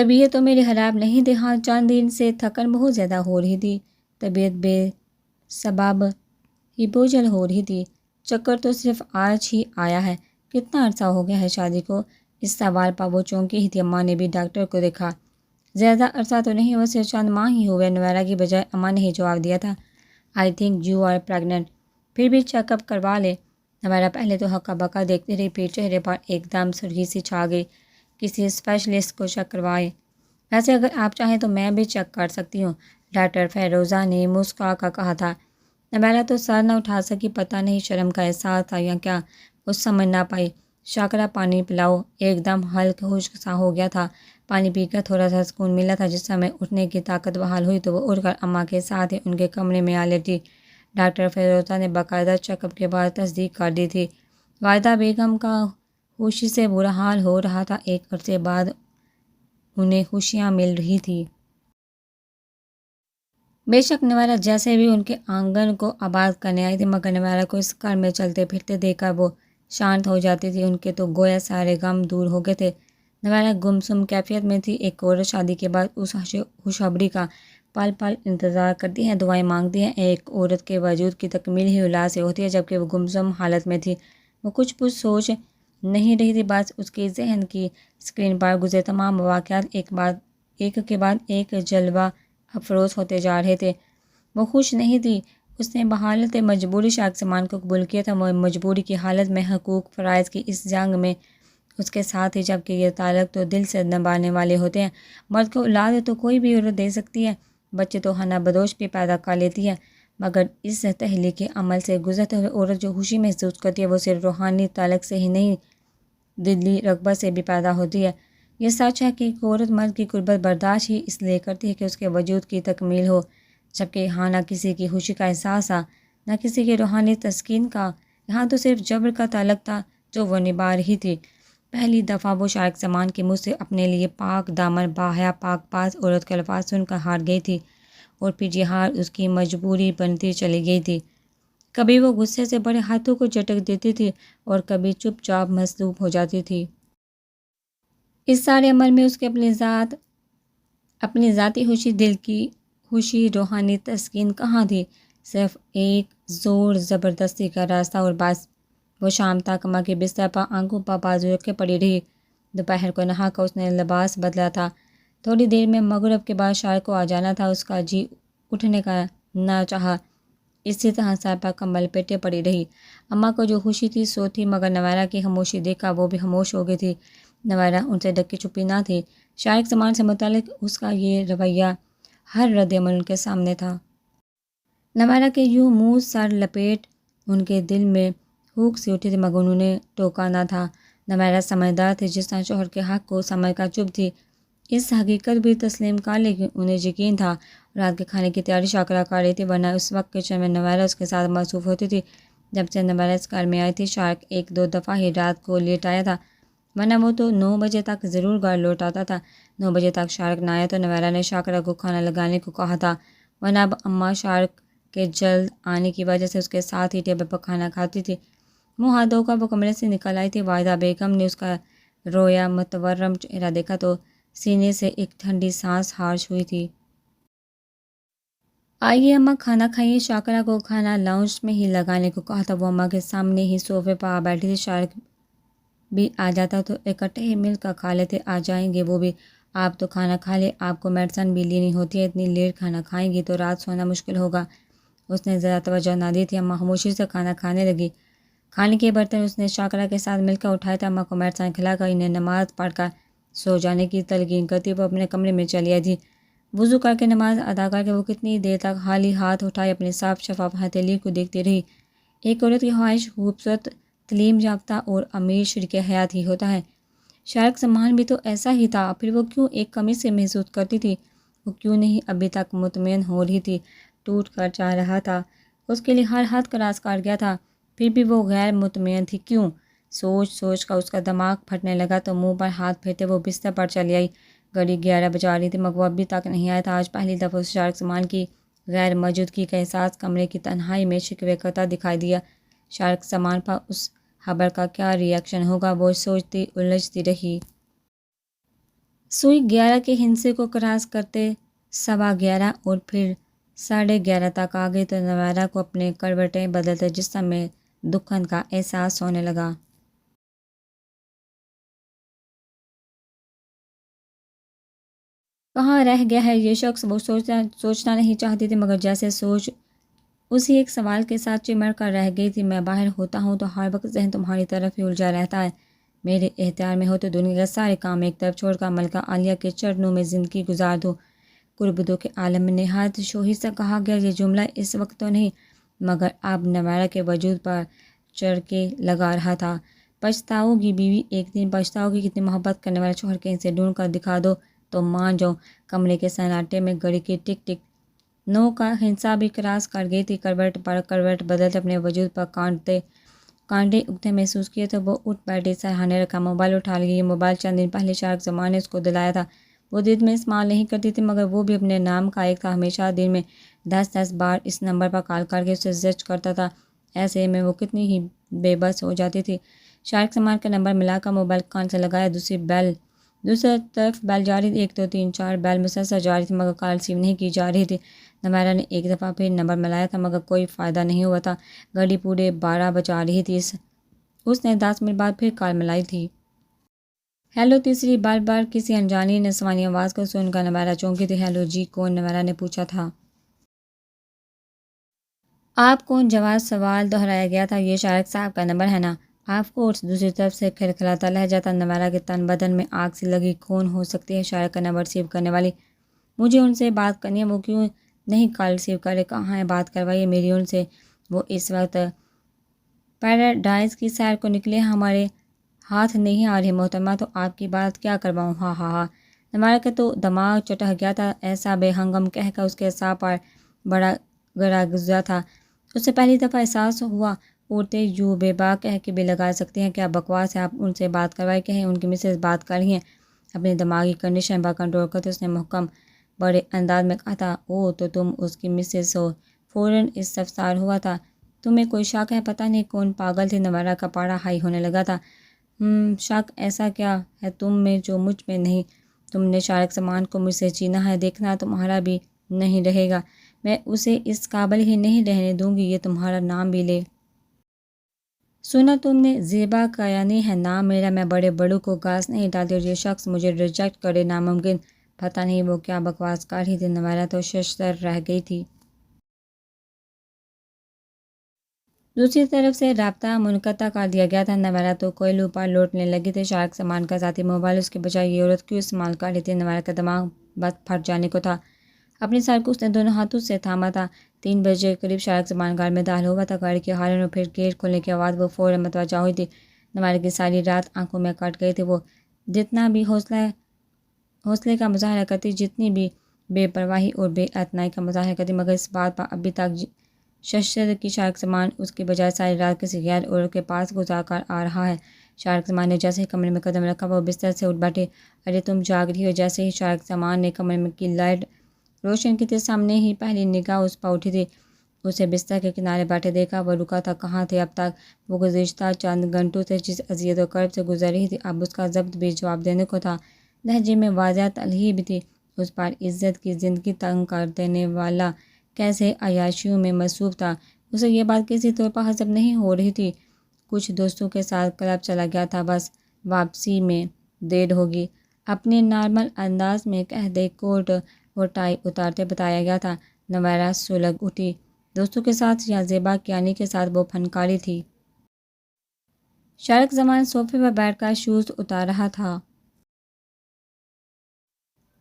طبیعت تو میری خراب نہیں تھی، ہاں چند دن سے تھکن بہت زیادہ ہو رہی تھی، طبیعت بے سبب ہی بوجھل ہو رہی تھی۔ چکر تو صرف آج ہی آیا ہے، کتنا عرصہ ہو گیا ہے شادی کو؟ اس سوال پر وہ چونکی ہی تھی۔ اماں نے بھی ڈاکٹر کو دیکھا۔ زیادہ عرصہ تو نہیں، وہ صرف چند ماہ ہی ہوئے، نویرا کی بجائے اماں نے ہی جواب دیا تھا۔ I think you are pregnant, پھر بھی چیک اپ کروا لے۔ نویرا پہلے تو ہکا بکا دیکھتی رہی، پھر چہرے پر ایک دم سرخی سی چھا گئی۔ کسی اسپیشلسٹ کو چیک کروائے، ویسے اگر آپ چاہیں تو میں بھی چیک کر سکتی ہوں، ڈاکٹر فیروزہ نے مسکرا کر کہا تھا۔ نویرا تو سر نہ اٹھا سکی، پتہ نہیں شرم کا احساس تھا یا کیا، وہ سمجھ نہ پائی۔ شاکرا پانی پلاؤ، ایک دم ہلک خشک سا ہو گیا تھا۔ پانی پی کر تھوڑا سا سکون ملا تھا۔ جس سمے اٹھنے کی طاقت بحال ہوئی تو وہ اٹھ کر اماں کے ساتھ ہی ان کے کمرے میں آ لیٹی۔ ڈاکٹر فیروزہ نے باقاعدہ چیک اپ کے بعد تصدیق کر دی تھی۔ والدہ بیگم کا خوشی سے برا حال ہو رہا تھا، ایک عرصے بعد انہیں خوشیاں مل رہی تھی۔ بے شک نویرا جیسے بھی ان کے آنگن کو آباد کرنے آئی تھی، مگر نویرا کو اس گھر میں چلتے پھرتے دیکھ کر وہ شانت ہو جاتی تھی۔ ان کے تو گویا سارے غم دور ہو گئے تھے۔ نویرا گمسم کیفیت میں تھی۔ ایک عورت شادی کے بعد اس خوشخبری کا پل پل انتظار کرتی ہے، دعائیں مانگتی ہے۔ ایک عورت کے وجود کی تکمیل ہی اولاد سے ہوتی ہے، جبکہ وہ گمسم حالت میں تھی۔ وہ کچھ سوچ نہیں رہی تھی، بس اس کے ذہن کی اسکرین پر گزرے تمام واقعات ایک کے بعد ایک جلوہ افروز ہوتے جا رہے تھے۔ وہ خوش نہیں تھی۔ اس نے بحالت مجبوری شارک سامان کو قبول کیا تھا۔ وہ مجبوری کی حالت میں حقوق فرائض کی اس جنگ میں اس کے ساتھ ہی، جبکہ یہ تعلق تو دل سے نبھانے والے ہوتے ہیں۔ مرد کو اولاد تو کوئی بھی عورت دے سکتی ہے، بچے تو ہنہ بدوش بھی پیدا کر لیتی ہے، مگر اس تخلیقی عمل سے گزرتے ہوئے عورت جو خوشی محسوس کرتی ہے وہ صرف روحانی تعلق سے ہی نہیں، دلی رغبت سے بھی پیدا ہوتی ہے۔ یہ سچ ہے کہ ایک عورت مرد کی قربت برداشت ہی اس لیے کرتی ہے کہ اس کے وجود کی تکمیل ہو، جبکہ یہاں نہ کسی کی خوشی کا احساس تھا، نہ کسی کی روحانی تسکین کا، یہاں تو صرف جبر کا تعلق تھا جو وہ نبھا رہی تھی۔ پہلی دفعہ وہ شارک سامان کے منہ سے اپنے لیے پاک دامن باحیا پاک باز عورت کے الفاظ سن کر ہار گئی تھی، اور پھر یہ ہار اس کی مجبوری بنتی چلی گئی تھی۔ کبھی وہ غصے سے بڑے ہاتھوں کو جھٹک دیتی تھی اور کبھی چپ چاپ مصلوب ہو جاتی تھی۔ اس سارے عمل میں اس کے اپنی ذاتی خوشی، دل کی خوشی، روحانی تسکین کہاں تھی؟ صرف ایک زور زبردستی کا راستہ اور بس۔ وہ شام تک اماں کے بستر پر آنکھوں پر بازو رکھے پڑی رہی۔ دوپہر کو نہا کر اس نے لباس بدلا تھا۔ تھوڑی دیر میں مغرب کے بعد شارک کو آ جانا تھا۔ اس کا جی اٹھنے کا نہ چاہا، اسی طرح سر پر کمبل پیٹے پڑی رہی۔ اماں کو جو خوشی تھی سو تھی، مگر نویرا کی خاموشی دیکھ کر وہ بھی خاموش ہو گئی تھی۔ نویرا ان سے ڈکی چھپی نہ تھی۔ شارک سامان سے متعلق اس کا یہ رویہ، ہر رد عمل ان کے سامنے تھا۔ نویرا کے یوں منہ سر لپیٹ ان کے دل میں ہوک سی اٹھی تھی، مگر انہوں نے ٹوکا نہ تھا۔ نویرا سمجھدار تھی، جس طرح شوہر کے حق کو سمجھ کر چپ تھی۔ اس حقیقت بھی تسلیم کر لی کہ انہیں یقین تھا۔ رات کے کھانے کی تیاری شاکرا کر رہی تھی، ورنہ اس وقت کچن میں نویرا اس کے ساتھ مصروف ہوتی تھی۔ جب سے نویرا اس گھر میں آئی تھی، شارک ایک دو دفعہ ہی رات کو لیٹ آیا تھا، ورنہ وہ تو 9 بجے تک ضرور گھر لوٹ آتا تھا۔ 9 بجے تک شارک نہ آیا تو نویرا نے شاکرا کو کھانا لگانے کو کہا تھا، ورنہ اب اماں شارک کے جلد آنے کی وجہ سے اس کے ساتھ ہی ٹیبل پر کھانا کھاتی تھی۔ منہ ہاتھ دھو کر وہ کمرے سے نکل آئی تھی۔ والدہ بیگم نے اس کا رویا متورم چہرہ دیکھا تو سینے سے ایک ٹھنڈی سانس خارج ہوئی تھی۔ آئیے اماں، کھانا کھائیے۔ شاکرا کو کھانا لاؤنج میں ہی لگانے کو کہا تھا۔ وہ اماں کے سامنے ہی صوفے پر آ بیٹھی تھی۔ شارک بھی آ جاتا تو اکٹھے ہی مل کر کھا لیتے۔ آ جائیں گے وہ بھی، آپ تو کھانا کھا لیں، آپ کو میڈیسن بھی لینی ہوتی ہے، اتنی لیٹ کھانا کھائیں گی تو رات سونا مشکل ہوگا۔ اس نے ذرا توجہ نہ دی تھی۔ اماں خاموشی سے کھانا کھانے لگی۔ کھانے کے برتن اس نے شاکرا کے ساتھ مل کر اٹھایا تھا۔ اماں کو میڈیسن کھلا کر انہیں نماز پڑھ کر سو جانے کی تلقین کرتی وہ اپنے کمرے میں چلی آئی تھی۔ وضو کر کے نماز ادا کر کے وہ کتنی دیر تک خالی ہاتھ اٹھائے اپنے صاف شفاف ہتھیلی کو دیکھتی رہی۔ ایک عورت کی خواہش خوبصورت، تعلیم یافتہ اور امیر شریک حیات ہی ہوتا ہے۔ شارک سامان بھی تو ایسا ہی تھا، پھر وہ کیوں ایک کمی سے محسوس کرتی تھی؟ وہ کیوں نہیں ابھی تک مطمئن ہو رہی تھی؟ ٹوٹ کر چاہ رہا تھا، اس کے لیے ہر حد کراس کر گیا تھا، پھر بھی وہ غیر مطمئن تھی۔ کیوں؟ سوچ کر اس کا دماغ پھٹنے لگا تو منہ پر ہاتھ پھیرتے وہ بستر پر چلی آئی۔ گھڑی 11 بجا رہی تھی، مگر وہ ابھی تک نہیں آیا تھا۔ آج پہلی دفعہ اس شارک سامان کی غیر موجودگی کا احساس کمرے کی تنہائی میں شکوے کرتا دکھائی دیا۔ شارک سامان پر اس خبر کا کیا ری ایکشن ہوگا، وہ سوچتی الجھتی رہی۔ سوئی 11 کے ہندسے کو کراس کرتے 11:15 اور پھر 11:30 تک آ گئی تو نویرا کو اپنے کروٹیں بدلتے جسم میں دکھن کا احساس ہونے لگا۔ کہاں رہ گیا ہے یہ شخص؟ وہ سوچنا نہیں چاہتی تھی، مگر جیسے سوچ اسی ایک سوال کے ساتھ چمڑ کر رہ گئی تھی۔ میں باہر ہوتا ہوں تو ہر وقت ذہن تمہاری طرف ہی الجھا رہتا ہے۔ میرے اختیار میں ہو تو دنیا کے سارے کام ایک طرف چھوڑ کر ملکہ عالیہ کے چرنوں میں زندگی گزار دو۔ قربدو کے عالم میں نہایت شوخی سے کہا گیا یہ جملہ اس وقت تو نہیں، مگر اب نویرا کے وجود پر چرکے لگا رہا تھا۔ پچھتاؤ گی بیوی، ایک دن پچھتاؤ گی، کتنی محبت کرنے والا شوہر کہیں سے ڈھونڈ کر دکھا دو تو مان جاؤ۔ کمرے کے سناٹے میں گھڑی کی ٹک ٹک 9 کا ہندسہ بھی کراس کر گئی تھی۔ کروٹ پر کروٹ بدلتے اپنے وجود پر کانٹے اگتے محسوس کیے تو وہ اٹھ بیٹھی، سرہانے رکھا، موبائل اٹھا لی۔ یہ موبائل چند دن پہلے شارق زمان نے اس کو دلایا تھا۔ وہ دن میں استعمال نہیں کرتی تھی، مگر وہ بھی اپنے نام کا ایک تھا۔ ہمیشہ دن میں 10 بار اس نمبر پر کال کر کے اسے زج کرتا تھا۔ ایسے میں وہ کتنی ہی بے بس ہو جاتی تھی۔ شارق زمان کا نمبر ملا کر موبائل کان سے لگایا، دوسری طرف بیل جاری تھی، 1 2 3 4 بیل مسلسل جاری تھی، مگر کال ریسیو نہیں کی جا رہی تھی۔ نویرا نے ایک دفعہ پھر نمبر ملایا تھا، مگر کوئی فائدہ نہیں ہوا تھا۔ گھڑی پورے 12 بجا رہی تھی۔ اس نے 10 منٹ بعد پھر کال ملائی تھی۔ ہیلو! تیسری بار کسی انجانی نسوانی آواز کو سن کر نویرا چونکی تھی۔ ہیلو جی، کون؟ نویرا نے پوچھا تھا۔ آپ کون؟ جواب سوال دہرایا گیا تھا۔ یہ شارق صاحب کا نمبر ہے نا؟ آف کورس، دوسری طرف سے کھلکھلاتا لہجہ تھا۔ نویرا کے تن بدن میں آگ سی لگی۔ کون ہو سکتی ہے شارق کا نمبر ریسیو کرنے والی؟ مجھے ان سے بات کرنی ہے۔ وہ کیوں نہیں کال ریسیو کرے؟ کہاں ہے؟ بات کروائیے میری ان سے۔ وہ اس وقت پیراڈائز کی سیر کو نکلے۔ ہمارے ہاتھ نہیں آ رہے محترمہ، تو آپ کی بات کیا کرواؤں؟ ہاں ہاں ہاں۔ نویرا کا تو دماغ چٹک گیا تھا۔ ایسا بے ہنگم کہہ کر اس کے اعصاب پر بڑا گرا گزرا تھا۔ اس سے پہلی دفعہ احساس ہوا عورتیں یوں بے باک کہہ کے بھی لگا سکتی ہیں۔ کیا بکواس ہے! آپ ان سے بات کروائے، کہیں ان کی مسز بات کر رہی ہیں۔ اپنی دماغی کنڈیشن پر کنٹرول کرتے اس نے محکم بڑے انداز میں کہا تھا۔ او تو تم اس کی مسز ہو؟ فوراً استفسار ہوا تھا۔ تمہیں کوئی شک ہے؟ پتہ نہیں کون پاگل تھی۔ نویرا کا پاڑا ہائی ہونے لگا تھا۔ شک ایسا کیا ہے تم میں جو مجھ میں نہیں؟ تم نے شارق زمان کو مجھ سے چینا ہے، دیکھنا تمہارا بھی نہیں رہے گا۔ میں اسے اس قابل ہی نہیں رہنے دوں گی یہ تمہارا نام بھی لے۔ سنا تم نے؟ زیبا کیانی ہے نام میرا۔ میں بڑے بڑوں کو گاس نہیں ڈالتی، اور یہ شخص مجھے ریجیکٹ کرے ناممکن۔ پتہ نہیں وہ کیا بکواس کر رہی تھی۔ نویرا تو ششدر رہ گئی تھی۔ دوسری طرف سے رابطہ منقطع کر دیا گیا تھا۔ نویرا تو کوئلوں پر لوٹنے لگی تھی۔ شارق زمان کا ذاتی موبائل اس کے بجائے یہ عورت کیوں استعمال کر رہی تھی؟ نویرا کا دماغ بس پھٹ جانے کو تھا۔ اپنی سر کو اس نے دونوں ہاتھوں سے تھاما تھا۔ 3 بجے کے قریب شارق زمان گھر میں داخل ہوا تھا۔ گاڑی کے ہارن اور پھر گیٹ کھولنے کی آواز وہ فوراً متوجہ ہوئی تھی۔ نویرا کی ساری رات آنکھوں میں کٹ گئی تھی۔ وہ جتنا بھی حوصلے کا مظاہرہ کرتی، جتنی بھی بے پرواہی اور بے اعتنائی کا مظاہرہ کرتی، مگر اس بات پر ابھی تک ششدر کی شارق زمان اس کی بجائے ساری رات کسی غیر عورت کے پاس گزار کر آ رہا ہے۔ شارق زمان نے جیسے ہی کمرے میں قدم رکھا وہ بستر سے اٹھ بیٹھی۔ ارے تم جاگ رہی ہو؟ جیسے ہی شارق زمان نے کمرے میں کی لائٹ روشن کی تھی، سامنے ہی پہلی نگاہ اس پر اٹھی تھی۔ اسے بستر کے کنارے بیٹھے دیکھا۔ وہ رکا تھا۔ کہاں تھے اب تک؟ وہ گزشتہ چند گھنٹوں سے جس اذیت و کرب سے گزر رہی تھی، اب اس کا ضبط بھی جواب دینے کو تھا۔ لہجے میں واضح تلہیب تھی۔ اس پر عزت کی زندگی تنگ کر دینے والا کیسے عیاشیوں میں مصروف تھا۔ اسے یہ بات کسی طور پر ہضم نہیں ہو رہی تھی۔ کچھ دوستوں کے ساتھ کلب چلا گیا تھا، بس واپسی میں دیر ہوگی۔ اپنے نارمل انداز میں کہہ دے، کوٹ اور ٹائی اتارتے بتایا گیا تھا۔ نویرا سلگ اٹھی۔ دوستوں کے ساتھ یا زیبا کیانی کے ساتھ؟ وہ فنکاری تھی۔ شارق زمان صوفے پر بیٹھ کر شوز اتار رہا تھا۔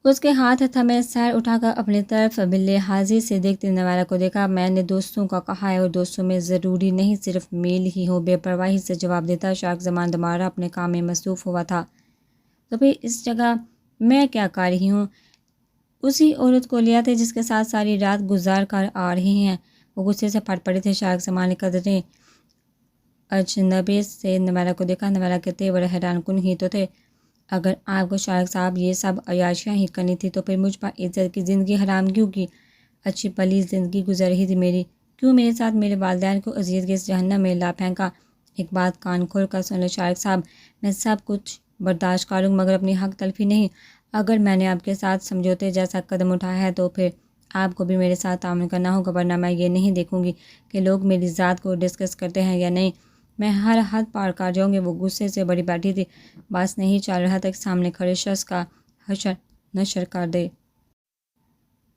اس کے ہاتھ تھمے، سر اٹھا کر اپنی طرف بلحاظی سے دیکھتی نویرا کو دیکھا۔ میں نے دوستوں کا کہا ہے، اور دوستوں میں ضروری نہیں صرف میل ہی ہو، بے پرواہی سے جواب دیتا۔ شارق زمان دوبارہ اپنے کام میں مصروف ہوا تھا۔ تو پھر اس جگہ میں کیا کر رہی ہوں؟ اسی عورت کو لیا تھے جس کے ساتھ ساری رات گزار کر آ رہی ہیں۔ وہ غصے سے پھٹ پڑے تھے۔ شارق زمان نے قدرے اجنبی سے نویرا کو دیکھا۔ نویرا کے تیور حیران کن ہی تو تھے۔ اگر آپ کو شارق صاحب یہ سب عیاشیاں ہی کرنی تھی تو پھر مجھ پر عزت کی زندگی حرام کیوں کی؟ اچھی پلی زندگی گزر رہی تھی میری، کیوں میرے ساتھ میرے والدین کو اذیت کے اس جہنم میں لا پھینکا؟ ایک بات کان کھول کر سن لیں شارق صاحب، میں سب کچھ برداشت کروں مگر اپنی حق تلفی نہیں۔ اگر میں نے آپ کے ساتھ سمجھوتے جیسا قدم اٹھایا ہے تو پھر آپ کو بھی میرے ساتھ تعامل کرنا ہوگا، ورنہ میں یہ نہیں دیکھوں گی کہ لوگ میری ذات کو ڈسکس کرتے ہیں یا نہیں۔ میں ہر حد پار کر جاؤں گی۔ وہ غصے سے بڑی بیٹھی تھی، بس نہیں چل رہا تھا کہ سامنے کھڑے شخص کا حشر نشر کر دے۔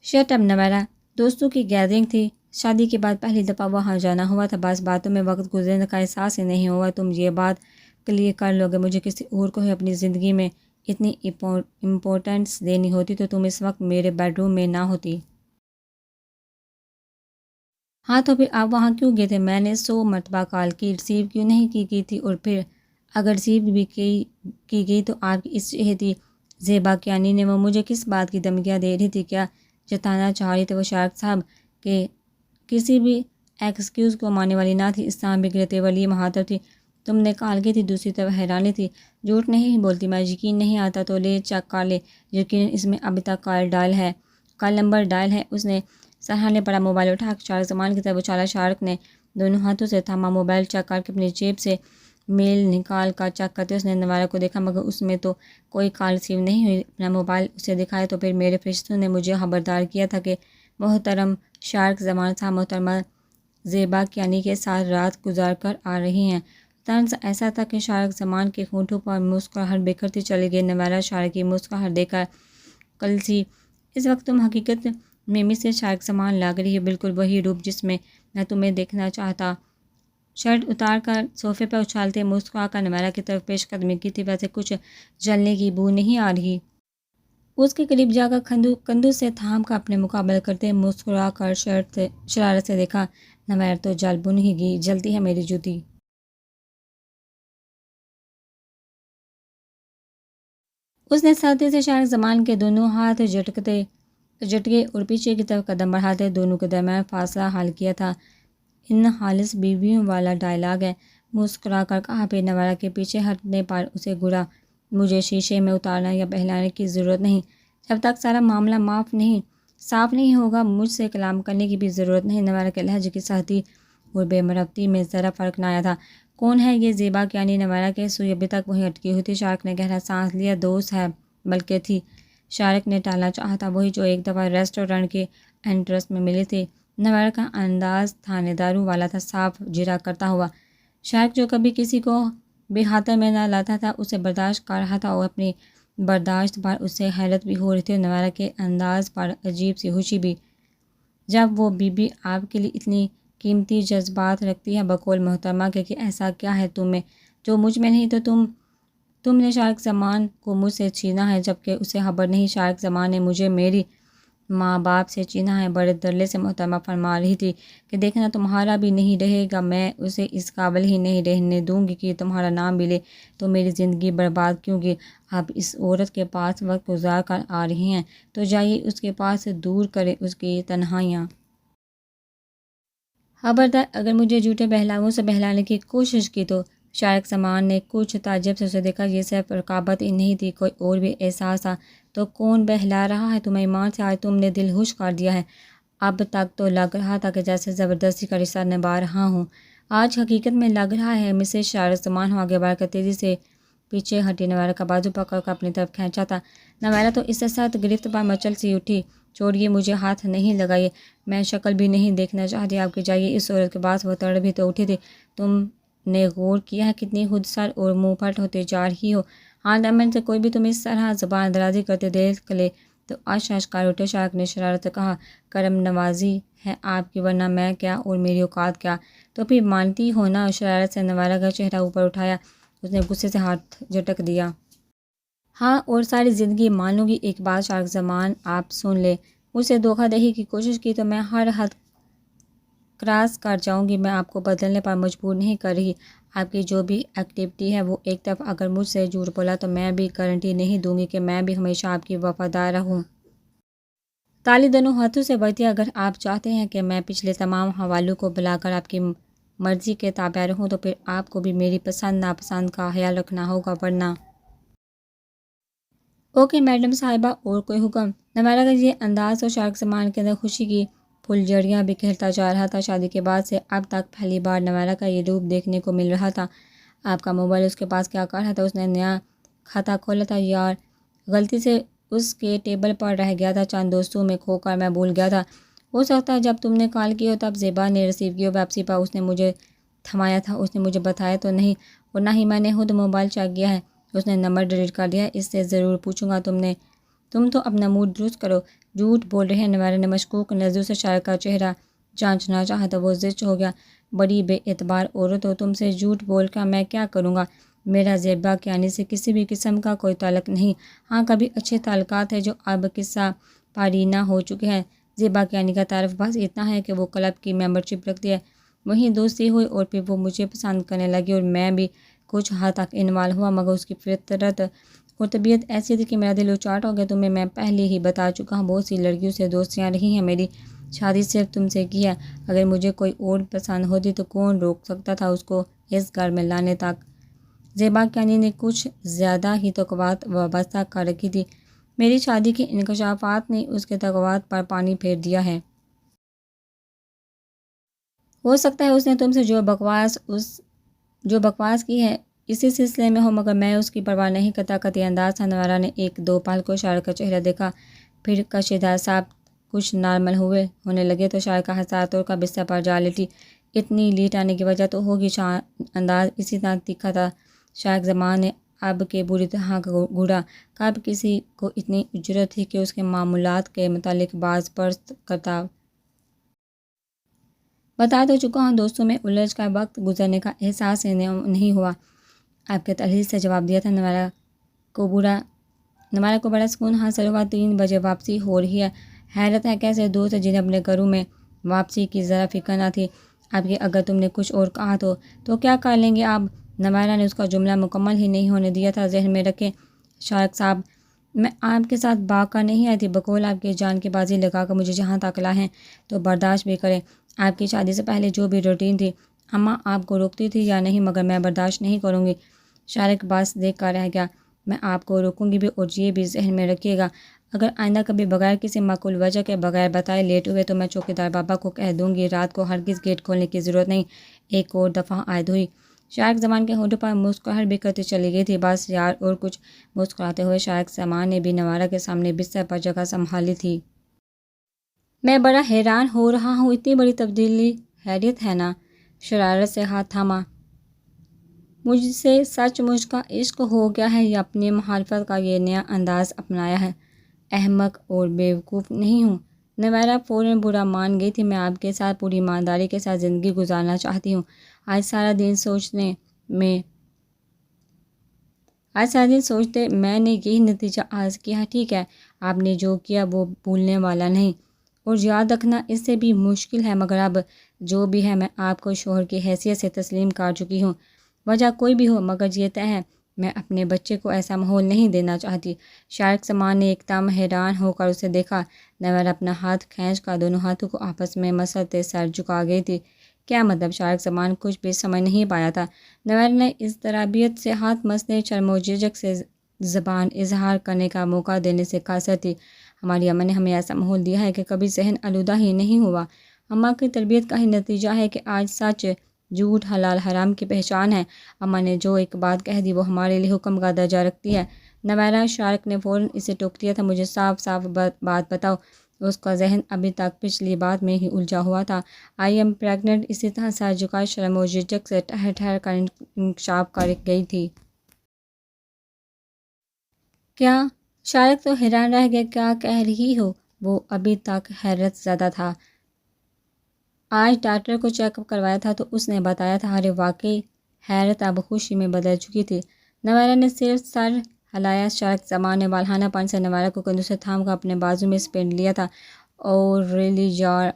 شٹ اپ نویرا، دوستوں کی گیدرنگ تھی، شادی کے بعد پہلی دفعہ وہاں جانا ہوا تھا، بس باتوں میں وقت گزرنے کا احساس ہی نہیں ہوا۔ تم یہ بات کلیئر کر لو گے، مجھے کسی اور کو ہی اپنی زندگی میں اتنی امپورٹنس دینی ہوتی تو تم اس وقت میرے بیڈ روم میں نہ ہوتی۔ ہاں تو پھر آپ وہاں کیوں گئے تھے؟ میں نے 100 مرتبہ کال کی، ریسیو کیوں نہیں کی تھی؟ اور پھر اگر ریسیو بھی کی گئی تو آپ کی اس چہتی زیبا کیانی نے وہ مجھے کس بات کی دھمکیاں دے رہی تھی؟ کیا جتانا چاہ رہی تھی وہ شارک صاحب کہ کسی بھی ایکسکیوز کو ماننے والی نہ تھی، اسلام بگڑتے ولی مہاتر تھی؟ تم نے کال کی تھی؟ دوسری طرف حیرانی تھی۔ جھوٹ نہیں بولتی میں، یقین نہیں آتا تو لے چیک کر لے، یقیناً اس میں ابھی تک کال نمبر ڈائل ہے۔ اس نے سرحانے پڑا موبائل اٹھا کر شارک زمان کی طرف اچھالا۔ شارک نے دونوں ہاتھوں سے تھاما موبائل، چیک کر کے اپنی جیب سے میل نکال کر چیک کرتے اس نے نویرا کو دیکھا، مگر اس میں تو کوئی کال ریسیو نہیں ہوئی۔ اپنا موبائل اسے دکھایا تو پھر میرے فرشتوں نے مجھے خبردار کیا تھا کہ محترم شارک زمان صاحب محترمہ زیبا کیانی کے ساتھ رات گزار کر آ رہی ہیں۔ طنز ایسا تھا کہ شارک زمان کے ہونٹوں پر مسکراہٹ بکھرتی چلی گئی۔ نویرا شارک کی مسکراہٹ دیکھ کر کلسی، اس وقت تم حقیقت میں مسز شارک زمان لگ رہی ہے، بالکل وہی روپ جس میں میں تمہیں دیکھنا چاہتا۔ شرٹ اتار کر صوفے پر اچھالتے مسکرا کر نویرا کی طرف پیش قدمی کی تھی، ویسے کچھ جلنے کی بو نہیں آ رہی۔ اس کے قریب جا کر کندھوں سے تھام کر اپنے مقابل کرتے مسکرا کر شرارت سے دیکھا۔ نویرا تو جل بن ہی گئی، جلتی ہے میری جوتی۔ اس نے سختی سے شارک زمان کے دونوں ہاتھ جھٹکے اور پیچھے کی طرف قدم بڑھاتے دونوں کے درمیان فاصلہ حل کیا تھا۔ ان خالص بیویوں والا ڈائلاگ ہے، مسکرا کر کہا۔ پھر نویرا کے پیچھے ہٹنے پر اسے گھورا۔ مجھے شیشے میں اتارنا یا بہلانے کی ضرورت نہیں، جب تک سارا معاملہ صاف نہیں ہوگا مجھ سے کلام کرنے کی بھی ضرورت نہیں۔ نویرا کے لہجے کی سختی اور بے مروتی میں ذرا فرق نہ آیا تھا۔ کون ہے یہ زیبا کیانی؟ نویرا کے سوئی ابھی تک وہیں اٹکی ہوئی تھی۔ شارک نے گہرا سانس لیا۔ دوست ہے بلکہ تھی۔ شارک نے ٹالنا چاہا تھا، وہی جو ایک دفعہ ریسٹورنٹ کے انٹرس میں ملی تھی۔ نویرا کا انداز تھانے داروں والا تھا، صاف جرا کرتا ہوا۔ شارک جو کبھی کسی کو بے خاطر میں نہ لاتا تھا اسے برداشت کر رہا تھا، اور اپنی برداشت پر اسے حیرت بھی ہو رہی تھی اور نویرا کے انداز پر عجیب سی خوشی بھی۔ جب وہ بی بی آپ کے لیے اتنی قیمتی جذبات رکھتی ہے بقول محترمہ کہ ایسا کیا ہے تم میں جو مجھ میں نہیں؟ تو تم نے شارک زمان کو مجھ سے چھینا ہے، جبکہ اسے خبر نہیں شارک زمان نے مجھے میری ماں باپ سے چھینا ہے۔ بڑے درلے سے محترمہ فرما رہی تھی کہ دیکھنا تمہارا بھی نہیں رہے گا، میں اسے اس قابل ہی نہیں رہنے دوں گی کہ تمہارا نام بھی لے، تو میری زندگی برباد کیوں گی؟ آپ اس عورت کے پاس وقت گزار کر آ رہی ہیں تو جائیے اس کے پاس سے دور کرے اس کی تنہائیاں۔ خبردار اگر مجھے جھوٹے بہلاووں سے بہلانے کی کوشش کی تو۔ شارک زمان نے کچھ تعجب سے اسے دیکھا۔ یہ صرف رقابت ہی نہیں تھی، کوئی اور بھی احساس تھا۔ تو کون بہلا رہا ہے تمہیں؟ ایمان سے آج تم نے دل خوش کر دیا ہے۔ اب تک تو لگ رہا تھا کہ جیسے زبردستی کا رشتہ نبھا رہا ہوں، آج حقیقت میں لگ رہا ہے۔ مسز شارک زمان ہو آگے بڑھ کر تیزی سے پیچھے ہٹی، نویرا کا بازو پکڑ کر اپنی طرف کھینچا تھا۔ نویرا تو اس سے سخت گرفت پر مچل سی اٹھی۔ چھوڑیے، مجھے ہاتھ نہیں لگائیے، میں شکل بھی نہیں دیکھنا چاہتی آپ کی۔ جائیے، اس عورت کے پاس وہ تڑ بھی تو اٹھی تھی۔ تم نے غور کیا ہے کتنی خود سر اور منہ پھٹ ہوتے جا رہی ہو؟ ہاں، دمن سے کوئی بھی تم اس طرح زبان درازی کرتے دیکھ لے تو اش کر اٹھے۔ شارک نے شرارت سے کہا، کرم نوازی ہے آپ کی، ورنہ میں کیا اور میری اوقات کیا؟ تو پھر مانتی ہو نا؟ شرارت سے نویرا کا چہرہ اوپر اٹھایا اس نے غصے سے ہاتھ جھٹک دیا۔ ہاں، اور ساری زندگی مان لوں گی۔ ایک بات شارک زمان آپ سن لے، مجھ سے دھوکہ دہی کی کوشش کی تو میں ہر حد کراس کر جاؤں گی۔ میں آپ کو بدلنے پر مجبور نہیں کر رہی۔ آپ کی جو بھی ایکٹیویٹی ہے وہ ایک طرف، اگر مجھ سے جھوٹ بولا تو میں بھی گارنٹی نہیں دوں گی کہ میں بھی ہمیشہ آپ کی وفادار رہوں۔ تالی دونوں ہاتھوں سے بڑھتی۔ اگر آپ چاہتے ہیں کہ میں پچھلے تمام حوالوں کو بلا کر آپ کی مرضی کے تابع رہوں تو پھر آپ کو بھی میری پسند ناپسند کا خیال رکھنا ہوگا، ورنہ۔ اوکے میڈم صاحبہ، اور کوئی حکم؟ نویرا کا یہ انداز تو شارک زمان کے اندر خوشی کی پھلجھڑیاں بکھیرتا جا رہا تھا۔ شادی کے بعد سے اب تک پہلی بار نویرا کا یہ روپ دیکھنے کو مل رہا تھا۔ آپ کا موبائل اس کے پاس کیا کر رہا تھا؟ اس نے نیا کھاتا کھولا تھا۔ یار، غلطی سے اس کے ٹیبل پر رہ گیا تھا، چند دوستوں میں کھو کر میں بھول گیا تھا۔ ہو سکتا ہے جب تم نے کال کی ہو تب زیبا نے ریسیو کی ہو۔ واپسی پر اس نے مجھے تھمایا تھا، اس نے مجھے بتایا تو نہیں، اور نہ ہی میں نے خود موبائل چیک کیا ہے۔ اس نے نمبر ڈیلیٹ کر دیا ہے، اس سے ضرور پوچھوں گا۔ تم تو اپنا موڈ درست کرو، جھوٹ بول رہے ہیں۔ نویرا نے مشکوک نظروں سے شارق کا چہرہ جانچنا چاہا تو وہ زچ ہو گیا۔ بڑی بے اعتبار عورت ہو، تم سے جھوٹ بول کر میں کیا کروں گا؟ میرا زیبا کیانی سے کسی بھی قسم کا کوئی تعلق نہیں۔ ہاں، کبھی اچھے تعلقات ہیں جو اب قصہ پارینہ ہو چکے ہیں۔ زیبا کیانی کا تعارف بس اتنا ہے کہ وہ کلب کی ممبرشپ رکھتی ہے، وہیں دوستی ہوئی اور پھر وہ مجھے پسند کرنے لگی اور میں بھی کچھ حد تک انوالو ہوا، مگر اس کی فطرت اور طبیعت ایسی تھی کہ میرا دل اچاٹ ہو گیا۔ تمہیں میں پہلے ہی بتا چکا ہوں، بہت سی لڑکیوں سے دوستیاں رہی ہیں، میری شادی صرف تم سے کی ہے۔ اگر مجھے کوئی اور پسند ہوتی تو کون روک سکتا تھا اس کو اس گھر میں لانے تک؟ زیبا کیانی نے کچھ زیادہ ہی توقعات وابستہ کر رکھی تھی۔ میری شادی کے انکشافات نے اس کے توقعات پر پانی پھیر دیا ہے۔ ہو سکتا ہے اس نے تم سے جو بکواس کی ہے اسی سلسلے میں ہو، مگر میں اس کی پرواہ نہیں کرتا۔ قطعی انداز تھا۔ نویرا نے ایک دو پل کو شارق کا چہرہ دیکھا، پھر کشیدہ صاحب کچھ نارمل ہونے لگے تو شارق کا حساس طور کا بستر پر جا لیٹی۔ اتنی لیٹ آنے کی وجہ تو ہوگی، انداز اسی طرح تیکھا تھا۔ شارق زمان نے اب کے بری طرح گھوڑا، کب کسی کو اتنی جرأت تھی کہ اس کے معمولات کے متعلق باز پرست کرتا؟ بتا تو چکا ہوں، دوستوں میں الجھ کر وقت گزرنے کا احساس نہیں ہوا۔ آپ کے تلخیص سے جواب دیا تھا۔ نویرا کو بڑا سکون حاصل ہوا۔ 3 بجے واپسی ہو رہی ہے۔ حیرت ہے کیسے دوست جنہیں اپنے گھروں میں واپسی کی ذرا فکر نہ تھی آپ کی۔ اگر تم نے کچھ اور کہا تو کیا کر لیں گے آپ؟ نویرا نے اس کا جملہ مکمل ہی نہیں ہونے دیا تھا۔ ذہن میں رکھیں شارق صاحب، میں آپ کے ساتھ بھاگ کر نہیں آئی تھی، بقول آپ کی جان کی بازی لگا کر مجھے جہاں تک لائیں تو برداشت بھی کریں۔ آپ کی شادی سے پہلے جو بھی روٹین تھی، اماں آپ کو روکتی تھی یا نہیں، مگر میں برداشت نہیں کروں گی۔ شارق بس دیکھ کر رہ گیا۔ میں آپ کو روکوں گی بھی، اور یہ بھی ذہن میں رکھیے گا اگر آئندہ کبھی بغیر کسی معقول وجہ کے بغیر بتائے لیٹ ہوئے تو میں چوکیدار بابا کو کہہ دوں گی رات کو ہرگز گیٹ کھولنے کی ضرورت نہیں۔ ایک اور دفعہ عائد ہوئی۔ شارق زمان کے ہونٹوں پر مسکراہٹ بھی کرتی چلی گئی تھی۔ بس یار، اور کچھ؟ مسکراتے ہوئے شارق زمان نے بھی نویرا کے سامنے بستر پر جگہ سنبھالی تھی۔ میں بڑا حیران ہو رہا ہوں، اتنی بڑی تبدیلی حیرت ہے نا؟ شرارت سے ہاتھ تھاما۔ مجھ سے سچ مجھ کا عشق ہو گیا ہے یا اپنی مخالفت کا یہ نیا انداز اپنایا ہے؟ احمق اور بیوقوف نہیں ہوں۔ نویرا فوراً برا مان گئی تھی۔ میں آپ کے ساتھ پوری ایمانداری کے ساتھ زندگی گزارنا چاہتی ہوں۔ آج سارا دن سوچتے میں نے یہی نتیجہ حاصل کیا ہے۔ ٹھیک ہے، آپ نے جو کیا وہ بھولنے والا نہیں، اور یاد رکھنا اس سے بھی مشکل ہے، مگر اب جو بھی ہے میں آپ کو شوہر کی حیثیت سے تسلیم کر چکی ہوں، وجہ کوئی بھی ہو، مگر یہ طے ہے میں اپنے بچے کو ایسا ماحول نہیں دینا چاہتی۔ شارق زمان نے ایک دم حیران ہو کر اسے دیکھا۔ نویرا اپنا ہاتھ کھینچ کر دونوں ہاتھوں کو آپس میں مسلتے سر جھکا گئی تھی۔ کیا مطلب؟ شارق زمان کچھ بھی سمجھ نہیں پایا تھا۔ نویرا نے اضطرابیت سے ہاتھ مسنے، شرم و جھجک سے زبان اظہار کرنے کا موقع دینے سے قاصر تھی۔ ہماری اماں نے ہمیں ایسا ماحول دیا ہے کہ کبھی ذہن آلودہ ہی نہیں ہوا۔ اماں کی تربیت کا ہی نتیجہ ہے کہ آج سچ، جھوٹ، حلال حرام کی پہچان ہے۔ اماں نے جو ایک بات کہہ دی وہ ہمارے لیے حکم کا درجہ رکھتی ہے۔ نویرا، شارق نے فوراً اسے ٹوک دیا تھا۔ مجھے صاف صاف بات بتاؤ۔ اس کا ذہن ابھی تک پچھلی بات میں ہی الجھا ہوا تھا۔ آئی ایم پریگننٹ، اسی طرح سر جھکائے شرم و جھجک سے ٹھہر ٹھہر کر انکشاف کر گئی تھی۔ کیا؟ شارق تو حیران رہ گیا۔ کیا کہہ رہی ہو؟ وہ ابھی تک حیرت زدہ تھا۔ آج ڈاکٹر کو چیک اپ کروایا تھا تو اس نے بتایا تھا۔ ارے واقعی؟ حیرت اب خوشی میں بدل چکی تھی۔ نویرا نے صرف سر ہلایا۔ شارق زمان نے والہانہ پن سے نویرا کو کندھوں سے تھام کر اپنے بازو میں سپیٹ لیا تھا۔ اوہ ریئلی یار،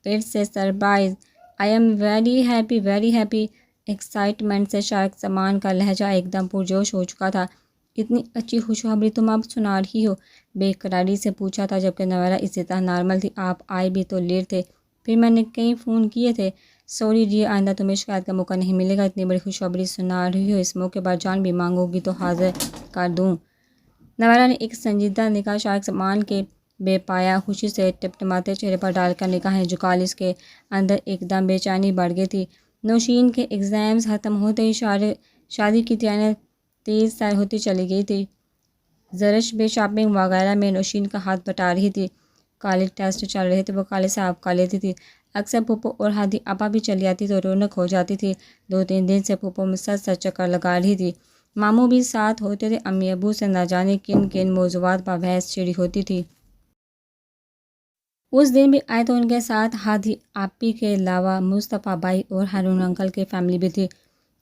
it's a surprise, I am very happy. Excitement سے شارق زمان کا لہجہ ایک دم پرجوش ہو چکا تھا۔ اتنی اچھی خوشخبری تم اب سنا رہی ہو؟ بے قراری سے پوچھا تھا، جبکہ نویرا اسی طرح نارمل تھی۔ آپ آئے بھی تو لیٹ تھے، پھر میں نے کئی فون کیے تھے۔ سوری ڈیئر، آئندہ تمہیں شکایت کا موقع نہیں ملے گا۔ اتنی بڑی خوشخبری سنا رہی ہو، اس موقع پر جان بھی مانگو گی تو حاضر کر دوں۔ نویرا نے ایک سنجیدہ نگاہ شارق زمان کے بے پایہ خوشی سے ٹمٹماتے چہرے پر ڈال کر نگاہیں جھکا لی۔ اس کے اندر ایک دم بے چینی بڑھ گئی تھی۔ نوشین کے ایگزامز ختم ہوتے ہی شادی کی تیاریاں تیز تر ہوتی چلی گئی تھی۔ زرش بھی شاپنگ وغیرہ میں نوشین کا ہاتھ بٹا رہی تھی۔ کالج ٹیسٹ چل رہے تھے، وہ کالج سے آپ کا لیتی تھی۔ اکثر پھپھو اور ہادی آپا بھی چلی آتی تو رونق ہو جاتی تھی۔ 2-3 دن سے پھپھو میں سچ چکر لگا رہی تھی۔ ماموں بھی ساتھ ہوتے تھے۔ امی ابو سے نہ جانے کن کن موضوعات پر بحث چھڑی ہوتی تھی۔ اس دن بھی آئے تو ان کے ساتھ ہادی آپی کے علاوہ مصطفیٰ بھائی اور ہارون انکل کی فیملی بھی تھی۔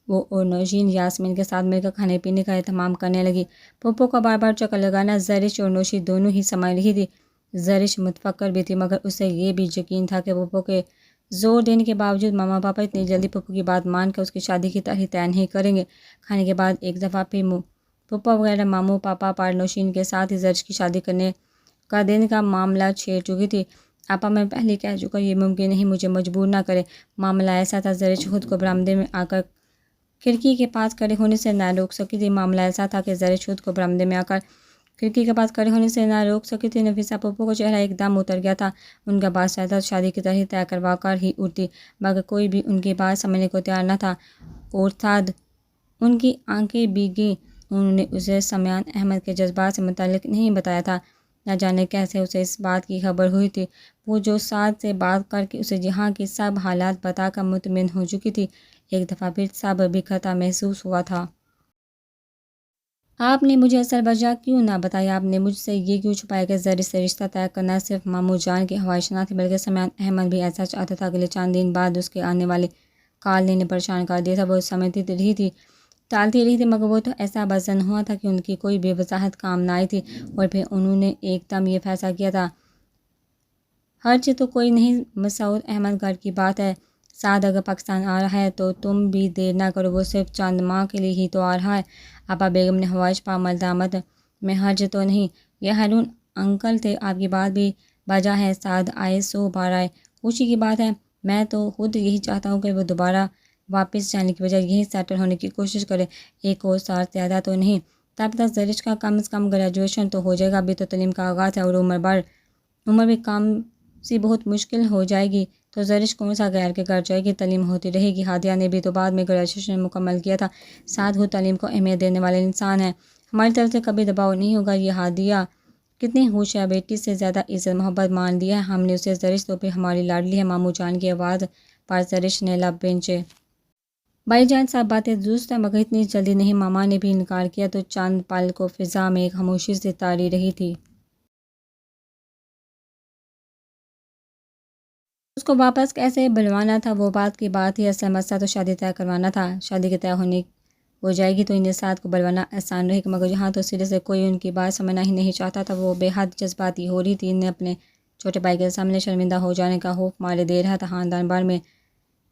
وہ اور نوشین یاسمین کے ساتھ مل کر کھانے پینے کا اہتمام کرنے لگی۔ پھپھو کا بار بار چکر لگانا زرش اور نوشین دونوں ہی سمجھ رہی تھی۔ زرش متفکر بھی تھی، مگر اسے یہ بھی یقین تھا کہ پھپھو کے زور دینے کے باوجود ماما پاپا اتنی جلدی پھپھو کی بات مان کر اس کی شادی کی تاریخ طے نہیں کریں گے۔ کھانے کے بعد ایک دفعہ پھر پھپھو وغیرہ ماموں پاپا پر نوشین کے ساتھ ہی زرش کی شادی کرنے کا دن کا معاملہ چھیڑ چکی تھی۔ آپا میں پہلے کہہ چکا یہ ممکن نہیں، مجھے مجبور نہ کرے۔ معاملہ ایسا تھا، زرش خود کو برآمدے میں آ کر کھڑکی کے پاس کھڑے ہونے سے نہ روک سکی تھی۔ معاملہ ایسا تھا کہ زرش خود کو برآمدے میں آ کر کھڑکی کے پاس کھڑے ہونے سے نہ روک سکی تھی۔ نفیسہ پھپھو کا چہرہ ایک دم اتر گیا تھا۔ ان کا باس چاہتا تو شادی کی تاریخ طے کروا کر ہی اٹھتی، مگر کوئی بھی ان کی بات سمجھنے کو تیار نہ تھا۔ اور ساتھ ان کی آنکھیں بھیگیں۔ انہوں نے اسے سمیان احمد کے جذبات سے متعلق نہیں بتایا تھا۔ نہ جانے کیسے اسے اس بات کی خبر ہوئی تھی۔ وہ جو سعد سے بات کر کے اسے جہاں کی سب حالات بتا کر مطمئن ہو چکی تھی۔ ایک دفعہ پھر صبر بکھرتا محسوس ہوا تھا۔ آپ نے مجھے اصل وجہ کیوں نہ بتائی؟ آپ نے مجھ سے یہ کیوں چھپایا کہ زرش سے رشتہ طے کرنا صرف ماموں جان کی خواہش نہ تھی، بلکہ سمیان احمد بھی ایسا چاہتا تھا؟ اگلے چند دن بعد اس کے آنے والے کال نے پریشان کر دیا تھا۔ وہ سمجھتی رہی تھی، ٹالتی رہی تھی، مگر وہ تو ایسا بزن ہوا تھا کہ ان کی کوئی بھی وضاحت کام نہ آئی تھی۔ اور پھر انہوں نے ایک دم یہ فیصلہ کیا تھا، حرج تو کوئی نہیں، مسعود احمد گھر کی بات ہے۔ سعد اگر پاکستان آ رہا ہے تو تم بھی دیر نہ کرو، وہ صرف چند ماہ کے لیے ہی تو آ رہا ہے۔ آپا بیگم نے خواہش پر ملامت میں حرج تو نہیں؟ یہ ہارون انکل تھے، آپ کی بات بھی بجا ہے۔ سعد آئے سو بار آئے، خوشی کی بات ہے۔ میں تو خود یہی چاہتا ہوں کہ وہ دوبارہ واپس جانے کی بجائے یہیں سیٹل ہونے کی کوشش کرے، 1 اور سال زیادہ تو نہیں۔ تب تک زرش کا کم از کم گریجویشن تو ہو جائے گا، ابھی تو تعلیم کا آغاز ہے اور عمر بھی کام سی بہت مشکل ہو جائے گی تو زرش کون سا غیر کے گھر جائے گی، تعلیم ہوتی رہے گی۔ ہادیہ نے بھی تو بعد میں گریجویشن مکمل کیا تھا۔ ساتھ وہ تعلیم کو اہمیت دینے والے انسان ہیں، ہماری طرف سے کبھی دباؤ نہیں ہوگا۔ یہ ہادیہ کتنی خوش ہے، بیٹی سے زیادہ عزت محبت مان دیا ہے ہم نے اسے۔ زرش تو پھر ہماری لاڈلی ہے۔ ماموں جان کی آواز پر زرش نے لب بھینچے۔ بھائی جان سب باتیں درست ہیں، مگر اتنی جلدی نہیں۔ ماما نے بھی انکار کیا تو چند پل کو فضا میں ایک خاموشی سے تاری رہی تھی۔ اس کو واپس کیسے بلوانا تھا، وہ بات کی بات ہی، اصل مسئلہ تو شادی طے کروانا تھا۔ شادی کے طے ہونے ہو جائے گی تو انہیں ساتھ کو بلوانا آسان رہے گا، مگر یہاں تو سرے سے کوئی ان کی بات سمجھنا ہی نہیں چاہتا تھا۔ وہ بے حد جذباتی ہو رہی تھی، انہیں اپنے چھوٹے بھائی کے سامنے شرمندہ ہو جانے کا خوف مارے دے رہا تھا۔ خاندان بھر میں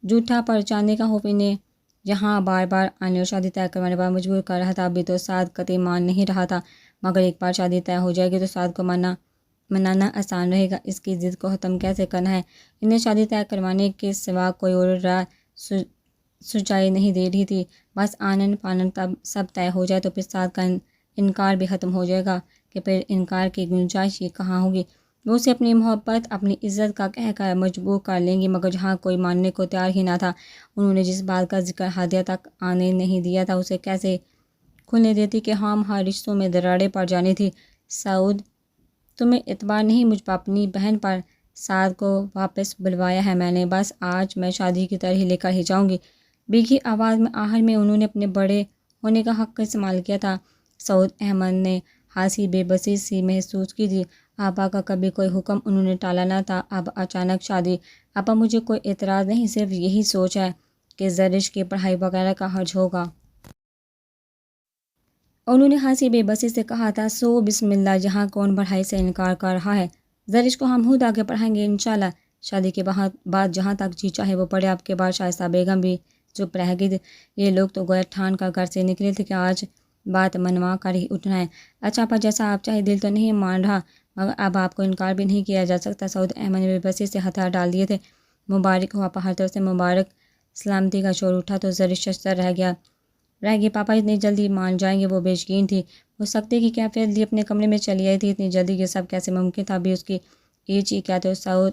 جھوٹا پرچانے کا خوف انہیں یہاں بار بار آنے اور شادی طے کروانے پر مجبور کر رہا تھا۔ ابھی تو سعد قطعی مان نہیں رہا تھا، مگر ایک بار شادی طے ہو جائے گی تو سعد کو منانا آسان رہے گا۔ اس کی ضد کو ختم کیسے کرنا ہے، انہیں شادی طے کروانے کے سوا کوئی اور راہ سجائی نہیں دے رہی تھی۔ بس آنن فانن تب سب طے ہو جائے تو پھر سعد کا انکار بھی ختم ہو جائے گا کہ پھر انکار کی گنجائش ہی کہاں ہوگی۔ وہ اسے اپنی محبت اپنی عزت کا کہہ کر مجبور کر لیں گی، مگر جہاں کوئی ماننے کو تیار ہی نہ تھا۔ انہوں نے جس بات کا ذکر ہادیہ تک آنے نہیں دیا تھا، اسے کیسے کھلنے دیتی کہ ہم ہر رشتوں میں دراڑیں پڑ جانی تھی۔ سعود تمہیں اعتبار نہیں مجھ پر اپنی بہن پر؟ سعد کو واپس بلوایا ہے میں نے، بس آج میں شادی کی تاریخ لے کر ہی جاؤں گی۔ بھیگی آواز میں آخر میں انہوں نے اپنے بڑے ہونے کا حق استعمال کیا تھا۔ سعود احمد نے خاصی بے بسی سی محسوس کی تھی۔ آپا کا کبھی کوئی حکم انہوں نے ٹالا نہ تھا، اب اچانک شادی۔ آپا مجھے کوئی اعتراض نہیں، صرف یہی سوچ ہے کہ زرش کی پڑھائی وغیرہ کا حرج ہوگا۔ انہوں نے خاصی بے بسی سے کہا تھا، سو بسم اللہ، یہاں کون پڑھائی سے انکار کر رہا ہے؟ زرش کو ہم خود آگے پڑھائیں گے انشاءاللہ۔ شادی کے بعد جہاں تک جی چاہے وہ پڑھے۔ آپ کے بعد شائستہ بیگم بھی چپ رہ گئی۔ یہ لوگ تو گویا ٹھان کر گھر سے نکلے تھے کہ آج بات منوا کر ہی اٹھنا ہے۔ اچھا آپا جیسا آپ چاہے، دل تو نہیں مان رہا، مگر اب آپ کو انکار بھی نہیں کیا جا سکتا۔ سعود احمد نے بے بسی سے ہتھیار ڈال دیے تھے۔ مبارک ہو آپا، ہر طرف سے مبارک سلامتی کا شور اٹھا تو زرش ششدر رہ گیا پاپا اتنی جلدی مان جائیں گے؟ وہ بے یقین تھی۔ وہ سکتے کی کیفیت لی اپنے کمرے میں چلی آئی تھی۔ اتنی جلدی یہ سب کیسے ممکن تھا؟ ابھی اس کی ایج ہی کیا تو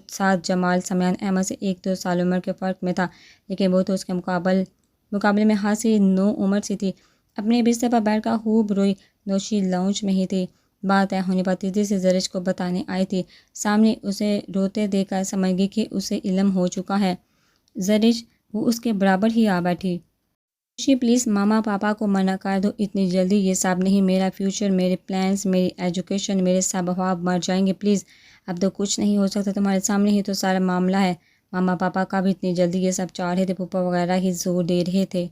سعد جمال سمیان احمد سے 1-2 سال عمر کے فرق میں تھا، لیکن وہ تو اس کے مقابلے میں خاصی نو عمر سی تھی۔ اپنے بستر پر بیٹھ کر خوب روئی۔ نوشی لاؤنج میں ہی تھی۔ بات طے ہونے پر تیزی سے زرش کو بتانے آئی تھی۔ سامنے اسے روتے دیکھ کر سمجھ گئی کہ اسے علم ہو چکا ہے۔ زرش وہ اس کے برابر ہی آ بیٹھی۔ نوشی پلیز ماما پاپا کو منع کر دو، اتنی جلدی یہ سب نہیں، میرا فیوچر، میرے پلانس، میری ایجوکیشن، میرے سب خواب مر جائیں گے، پلیز اب تو کچھ نہیں ہو سکتا، تمہارے سامنے ہی تو سارا معاملہ ہے۔ ماما پاپا کا بھی اتنی جلدی یہ سب چاہ رہے تھے، پھپھا وغیرہ ہی زور دے رہے تھے۔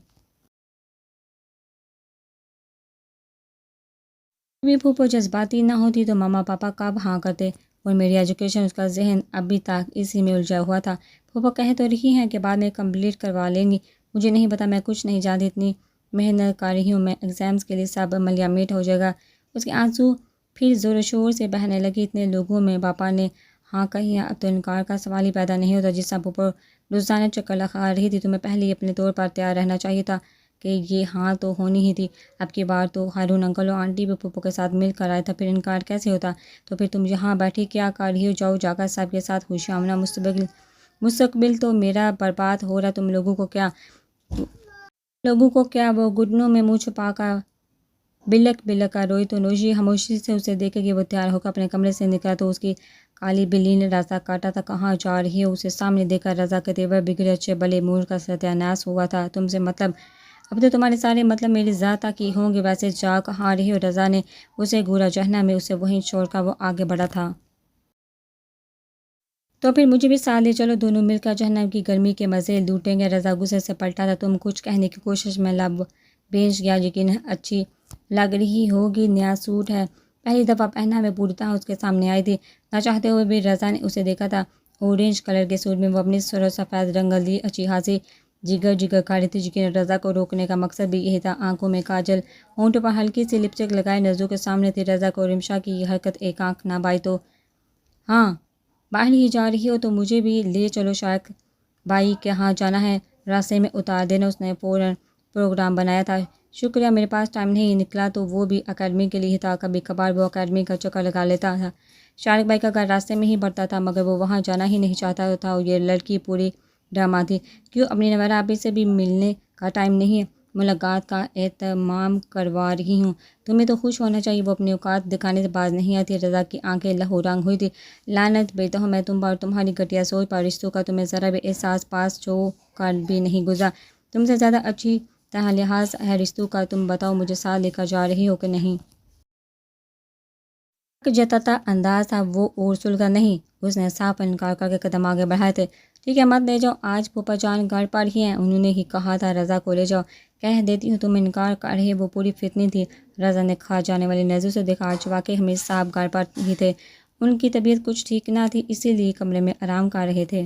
بھی پھوپھو جذباتی نہ ہوتی تو ماما پاپا کب ہاں کرتے، اور میری ایجوکیشن، اس کا ذہن ابھی تک اسی میں الجھا ہوا تھا۔ پھوپھو کہہ تو رہی ہیں کہ بعد میں کمپلیٹ کروا لیں گی، مجھے نہیں پتا، میں کچھ نہیں جانتی، اتنی محنت کر رہی ہوں میں ایگزامس کے لیے، سب ملیا میٹ ہو جائے گا۔ اس کے آنسو پھر زور و شور سے بہنے لگے۔ اتنے لوگوں میں پاپا نے ہاں کہی ہے، اب تو انکار کا سوال ہی پیدا نہیں ہوتا۔ جس طرح پھوپھو روزانہ چکر لگا رہی تھی، تمہیں پہلے ہی اپنے طور پر تیار رہنا چاہیے تھا کہ یہ ہاں تو ہونی ہی تھی۔ اب کی بار تو ہارون انکل اور آنٹی بھی پھوپھو کے ساتھ مل کر آئے تھا، پھر انکار کیسے ہوتا؟ تو پھر تم یہاں بیٹھی کیا کر رہی ہو؟ جاؤ جا کر سب کے ساتھ خوشیاں مناؤ، مستقبل تو میرا برباد ہو رہا، تم لوگوں کو کیا؟ وہ گھٹنوں میں منہ چھپا کر بلک بلک کر روئی تو نوشی خاموشی سے اسے دیکھے کہ وہ تیار ہو کر اپنے کمرے سے نکلا تو اس کی کالی بلی نے رضا کاٹا تھا۔ کہاں جا رہی ہو؟ اسے سامنے دیکھ کر رضا کے تیور بگڑے اچھے بھلے موڈ کا ستیہ ناش ہوا تھا۔ تم سے مطلب؟ اب تو تمہارے سارے مطلب میری ذات تک ہی ہوں گے، ویسے جا کہاں رہی ہو؟ رضا نے اسے گھورا، جہنم میں اسے وہیں چھوڑ کر وہ آگے بڑھا تھا۔ تو پھر مجھے بھی ساتھ لے چلو، دونوں مل کر جہنم کی گرمی کے مزے لوٹیں گے۔ رضا غصے سے پلٹا تھا۔ تم کچھ کہنے کی کوشش میں لب بھیج گیا، یقیناً اچھی لگ رہی ہوگی، نیا سوٹ ہے، پہلی دفعہ پہنا میں پوری طرح اس کے سامنے آئی تھی۔ نہ چاہتے ہوئے بھی رضا نے اسے دیکھا تھا، اورینج کلر کے سوٹ میں وہ اپنی سر و سفید رنگل دی اچھی خاصی جگر جگر کر رہی تھی۔ یقیناً رضا کو روکنے کا مقصد بھی یہی تھا۔ آنکھوں میں کاجل، ہونٹوں پر ہلکی سی لپسٹک لگائے نظروں کے سامنے تھی۔ رضا کو رمشا کی یہ حرکت ایک آنکھ نہ بھائی تو ہاں باہر ہی جا رہی ہو تو مجھے بھی لے چلو، شائق بھائی کے ہاں جانا ہے، راستے میں اتار دینا۔ اس نے فوراً پروگرام بنایا تھا۔ شکریہ، میرے پاس ٹائم نہیں، نکلا تو وہ بھی اکیڈمی کے لیے ہی تھا، کبھی کبھار وہ اکیڈمی کا چکر لگا لیتا تھا۔ شارق بھائی کا گھر راستے میں ہی پڑتا تھا، مگر وہ وہاں جانا ہی نہیں چاہتا تھا، اور یہ لڑکی پوری ڈرامہ تھی۔ کیوں؟ اپنی نویرہ آپی سے بھی ملنے کا ٹائم نہیں ہے، ملاقات کا اہتمام کروا رہی ہوں۔ تمہیں تو خوش ہونا چاہیے، وہ اپنی اوقات دکھانے سے باز نہیں آتی۔ رضا کی آنکھیں لہو رنگ ہوئی تھی۔ لعنت بیٹا ہوں میں تم پر اور تمہاری گھٹیا سوچ پر، رشتوں کا تمہیں ذرا بھی احساس پاس چھوڑ کر بھی نہیں گزرا۔ تم سے زیادہ اچھی طرح لحاظ ہے رشتوں کا۔ تم بتاؤ، مجھے ساتھ لے کر جا رہی ہو کہ نہیں؟ جتاتا انداز تھا وہ، اور سلگا نہیں۔ اس نے صاف انکار کر کے قدم آگے بڑھائے تھے۔ ٹھیک ہے، مت لے جاؤ، آج پھوپھا جان گھر پر ہی ہیں، انہوں نے ہی کہا تھا رضا کو لے جاؤ۔ کہہ دیتی ہوں تم انکار کر رہے، وہ پوری فتنی تھی۔ رضا نے کھا جانے والی نظروں سے دیکھا، آج واقعی حمید صاحب گھر پر ہی تھے، ان کی طبیعت کچھ ٹھیک نہ تھی، اسی لیے کمرے میں آرام کر رہے تھے۔